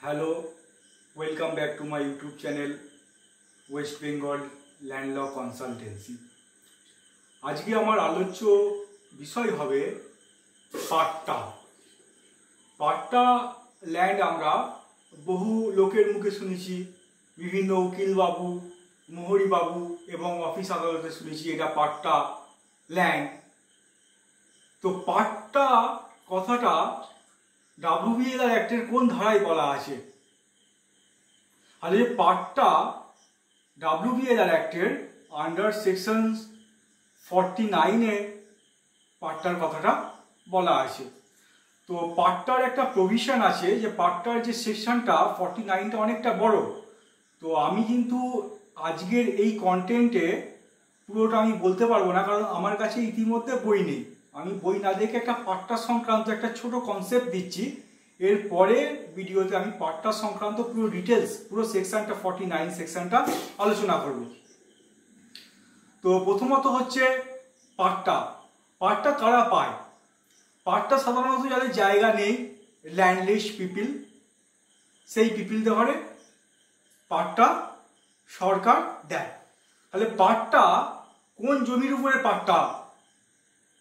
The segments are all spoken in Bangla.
Hello, welcome back to my YouTube channel West Bengal Land Law Consultancy. আজকে আমার আলোচ্য বিষয় হবে পাট্টা। পাট্টা ল্যান্ড আমরা বহু লোকের মুখে শুনেছি, বিভিন্ন উকিল বাবু, মোহরি বাবু এবং অফিস আদালতে শুনেছি এটা পাট্টা ল্যান্ড। তো পাট্টা কথাটা WBLR অ্যাক্টের কোন ধারায় বলা আছে? আর এই পাট্টা WBLR অ্যাক্টের আন্ডার সেকশন 49-এ পাট্টার কথাটা বলা আছে। তো পাট্টার একটা প্রভিশন আছে যে পাট্টার যে সেকশনটা 49টা অনেকটা বড়। তো আমি কিন্তু আজকের এই কন্টেন্টে পুরোটা আমি বলতে পারবো না, কারণ আমার কাছে ইতিমধ্যে বই নেই। আমি বই না দেখে একটা পাট্টা সংক্রান্ত একটা ছোট কনসেপ্ট দিচ্ছি। এরপরে ভিডিওতে আমি পাট্টা সংক্রান্ত পুরো ডিটেলস, পুরো সেকশনটা 49 সেকশনটা আলোচনা করব। তো প্রথমত হচ্ছে পাট্টা। পাট্টা কারা পায়? পাট্টা সাধারণত যাদের জায়গা নেই, ল্যান্ডলেস পিপিল, সেই পিপিলদের ঘরে পাট্টা সরকার দেয়। তাহলে পাট্টা কোন জমির উপরে পাট্টা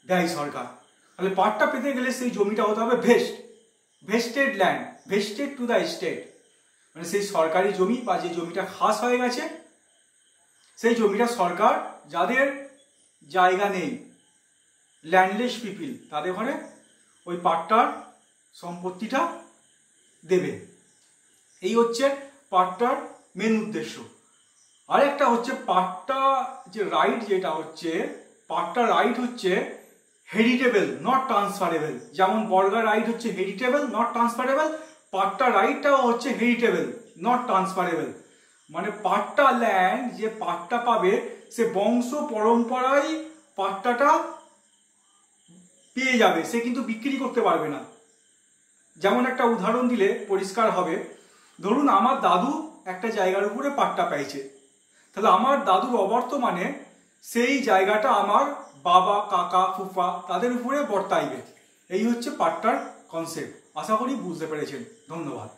দেয় সরকার? তাহলে পাট্টা পেতে গেলে সেই জমিটা হতে হবে vested land, vested to the state, মানে সেই সরকারি জমি বা যে জমিটা খাস হয়ে গেছে সেই জমিটা সরকার যাদের জায়গা নেই, ল্যান্ডলেস পিপিল, তাদের ঘরে ওই পাট্টার সম্পত্তিটা দেবে। এই হচ্ছে পাট্টার মেন উদ্দেশ্য। আরেকটা হচ্ছে পাট্টা যে রাইট, যেটা হচ্ছে পাট্টা রাইট হচ্ছে হেরিটেবল নট ট্রান্সফারেবল। যেমন বর্গা রাইট হচ্ছে হেরিটেবল নট ট্রান্সফারেবল, পাট্টা রাইটটাও হচ্ছে হেরিটেবল নট ট্রান্সফারেবল। মানে পাট্টা ল্যান্ড যে পাট্টা পাবে সে বংশ পরম্পরায় পাট্টাটা পেয়ে যাবে, সে কিন্তু বিক্রি করতে পারবে না। যেমন একটা উদাহরণ দিলে পরিষ্কার হবে, ধরুন আমার দাদু একটা জায়গার উপরে পাট্টা পেয়েছে, তাহলে আমার দাদুর অবর্তমানে সেই জায়গাটা আমার বাবা, কাকা, ফুফা তাদের উপরে বর্তাইবে। এই হচ্ছে পাট্টার কনসেপ্ট। আশা করি বুঝতে পেরেছেন। ধন্যবাদ।